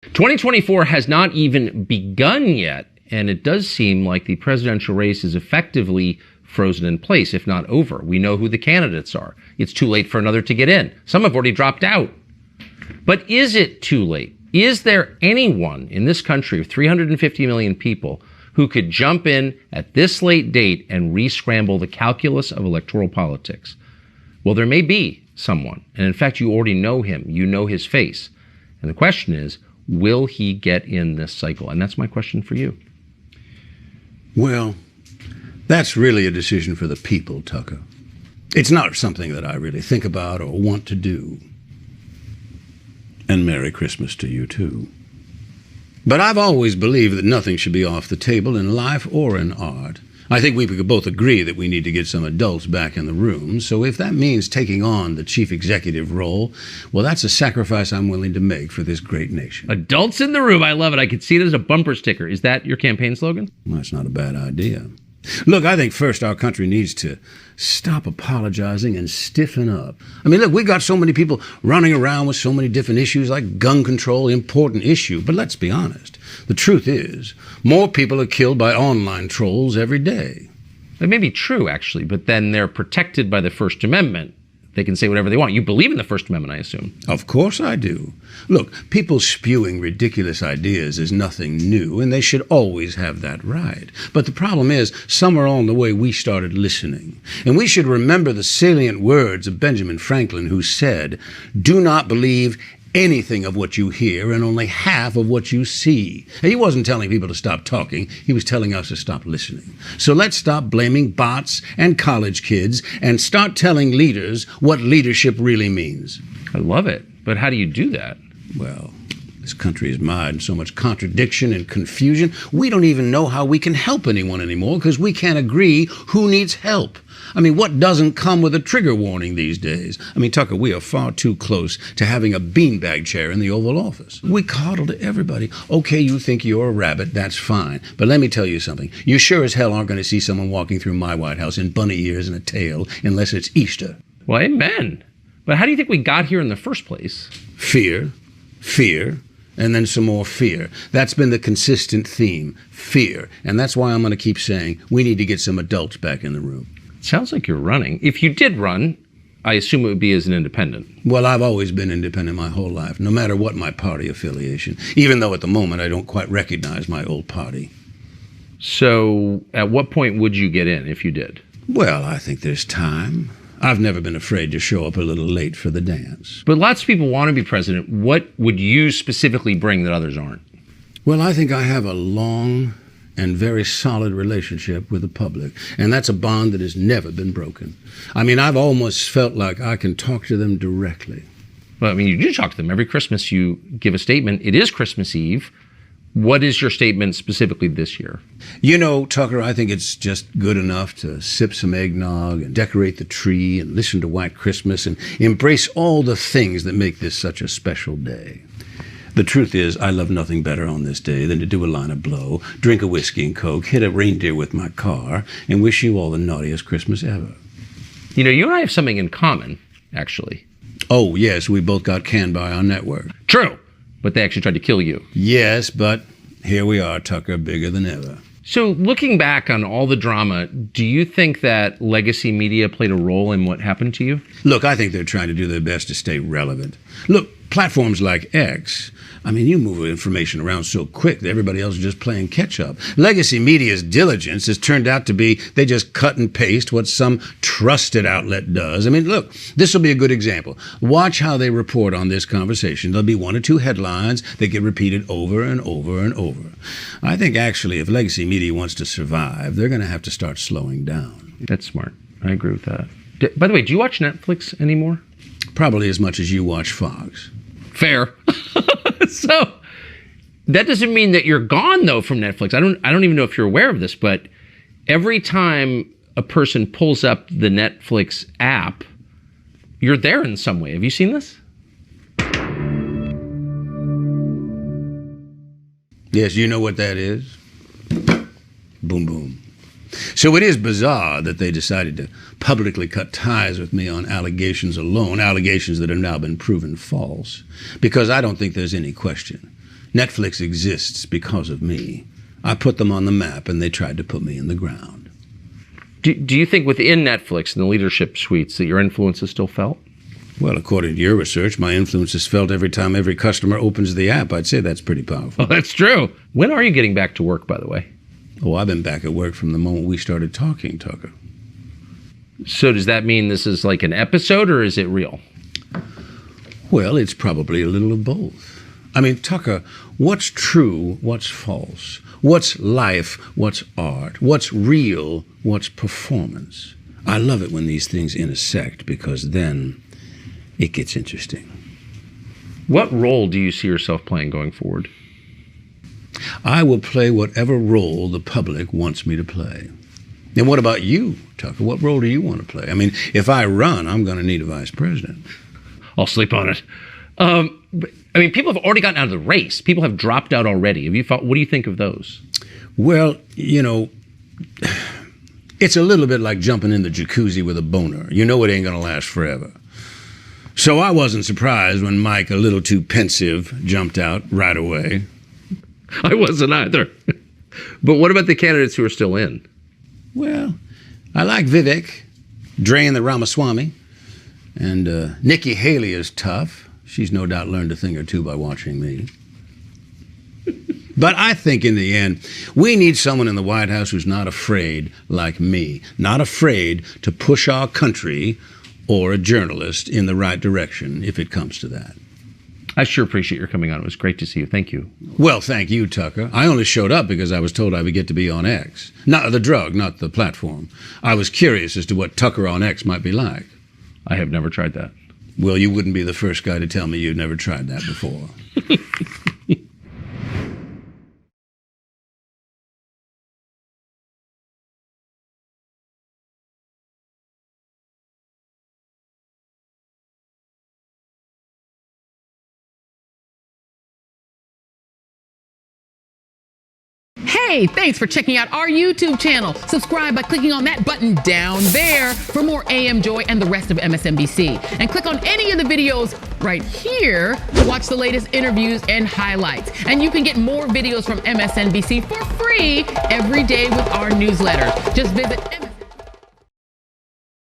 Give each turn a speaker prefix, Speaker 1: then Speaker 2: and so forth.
Speaker 1: 2024 has not even begun yet, and it does seem like the presidential race is effectively frozen in place, if not over. We know who the candidates are. It's too late for another to get in. Some have already dropped out. But is it too late? Is there anyone in this country of 350 million people who could jump in at this late date and re-scramble the calculus of electoral politics? Well, there may be someone. And in fact, you already know him. You know his face. And the question is, will he get in this cycle? And that's my question for you.
Speaker 2: Well, that's really a decision for the people, Tucker. It's not something that I really think about or want to do. And Merry Christmas to you, too. But I've always believed that nothing should be off the table in life or in art. I think we could both agree that we need to get some adults back in the room, so if that means taking on the chief executive role, well, that's a sacrifice I'm willing to make for this great nation.
Speaker 1: Adults in the room. I love it. I could see it as a bumper sticker. Is that your campaign slogan?
Speaker 2: Well, that's not a bad idea. Look, I think first our country needs to stop apologizing and stiffen up. I mean, look, we got so many people running around with so many different issues like gun control, important issue. But let's be honest. The truth is, more people are killed by online trolls every day.
Speaker 1: That may be true, actually, but then they're protected by the First Amendment. They can say whatever they want. You believe in the First Amendment, I assume.
Speaker 2: Of course I do. Look, people spewing ridiculous ideas is nothing new, and they should always have that right. But the problem is, somewhere along the way, we started listening. And we should remember the salient words of Benjamin Franklin, who said, "Do not believe anything of what you hear and only half of what you see." He wasn't telling people to stop talking. He was telling us to stop listening. So let's stop blaming bots and college kids and start telling leaders what leadership really means.
Speaker 1: I love it. But how do you do that?
Speaker 2: Well, this country is mired in so much contradiction and confusion. We don't even know how we can help anyone anymore because we can't agree who needs help. I mean, what doesn't come with a trigger warning these days? I mean, Tucker, we are far too close to having a beanbag chair in the Oval Office. We coddle to everybody. Okay, you think you're a rabbit, that's fine. But let me tell you something. You sure as hell aren't going to see someone walking through my White House in bunny ears and a tail unless it's Easter.
Speaker 1: Well, amen. But how do you think we got here in the first place?
Speaker 2: Fear, fear, and then some more fear. That's been the consistent theme, fear. And that's why I'm going to keep saying we need to get some adults back in the room.
Speaker 1: Sounds like you're running. If you did run, I assume it would be as an independent.
Speaker 2: Well, I've always been independent my whole life, no matter what my party affiliation, even though at the moment I don't quite recognize my old party.
Speaker 1: So at what point would you get in if you did?
Speaker 2: Well, I think there's time. I've never been afraid to show up a little late for the dance.
Speaker 1: But lots of people want to be president. What would you specifically bring that others aren't?
Speaker 2: Well, I think I have a long and very solid relationship with the public. And that's a bond that has never been broken. I mean, I've almost felt like I can talk to them directly.
Speaker 1: Well, I mean, you do talk to them. Every Christmas you give a statement. It is Christmas Eve. What is your statement specifically this year?
Speaker 2: You know, Tucker, I think it's just good enough to sip some eggnog and decorate the tree and listen to White Christmas and embrace all the things that make this such a special day. The truth is, I love nothing better on this day than to do a line of blow, drink a whiskey and Coke, hit a reindeer with my car, and wish you all the naughtiest Christmas ever.
Speaker 1: You know, you and I have something in common, actually.
Speaker 2: Oh, yes, we both got canned by our network.
Speaker 1: True, but they actually tried to kill you.
Speaker 2: Yes, but here we are, Tucker, bigger than ever.
Speaker 1: So looking back on all the drama, do you think that legacy media played a role in what happened to you?
Speaker 2: Look, I think they're trying to do their best to stay relevant. Look, platforms like X, I mean, you move information around so quick that everybody else is just playing catch-up. Legacy media's diligence has turned out to be they just cut and paste what some trusted outlet does. I mean, look, this will be a good example. Watch how they report on this conversation. There'll be one or two headlines that get repeated over and over and over. I think, actually, if legacy media wants to survive, they're going to have to start slowing down.
Speaker 1: That's smart. I agree with that. By the way, do you watch Netflix anymore?
Speaker 2: Probably as much as you watch Fox.
Speaker 1: Fair. So that doesn't mean that you're gone, though, from Netflix. I don't even know if you're aware of this, but every time a person pulls up the Netflix app, you're there in some way. Have you seen this?
Speaker 2: Yes, you know what that is? Boom, boom. So it is bizarre that they decided to publicly cut ties with me on allegations alone, allegations that have now been proven false, because I don't think there's any question. Netflix exists because of me. I put them on the map, and they tried to put me in the ground.
Speaker 1: Do you think within Netflix and the leadership suites that your influence is still felt?
Speaker 2: Well, according to your research, my influence is felt every time every customer opens the app. I'd say that's pretty powerful.
Speaker 1: Oh, that's true. When are you getting back to work, by the way?
Speaker 2: Oh, I've been back at work from the moment we started talking, Tucker.
Speaker 1: So does that mean this is like an episode, or is it real?
Speaker 2: Well, it's probably a little of both. I mean, Tucker, what's true, what's false? What's life, what's art? What's real, what's performance? I love it when these things intersect, because then it gets interesting.
Speaker 1: What role do you see yourself playing going forward?
Speaker 2: I will play whatever role the public wants me to play. And what about you, Tucker? What role do you want to play? I mean, if I run, I'm going to need a vice president.
Speaker 1: I'll sleep on it. I mean, people have already gotten out of the race. People have dropped out already. What do you think of those?
Speaker 2: Well, you know, it's a little bit like jumping in the jacuzzi with a boner. You know it ain't going to last forever. So I wasn't surprised when Mike, a little too pensive, jumped out right away.
Speaker 1: I wasn't either. But what about the candidates who are still in?
Speaker 2: Well, I like Vivek, Drain the Ramaswamy, and Nikki Haley is tough. She's no doubt learned a thing or two by watching me. But I think in the end, we need someone in the White House who's not afraid, like me, not afraid to push our country or a journalist in the right direction if it comes to that.
Speaker 1: I sure appreciate your coming on. It was great to see you. Thank you.
Speaker 2: Well, thank you, Tucker. I only showed up because I was told I would get to be on X. Not the drug, not the platform. I was curious as to what Tucker on X might be like.
Speaker 1: I have never tried that.
Speaker 2: Well, you wouldn't be the first guy to tell me you'd never tried that before.
Speaker 3: Hey, thanks for checking out our YouTube channel. Subscribe by clicking on that button down there for more AM Joy and the rest of MSNBC. And click on any of the videos right here to watch the latest interviews and highlights. And you can get more videos from MSNBC for free every day with our newsletter. Just visit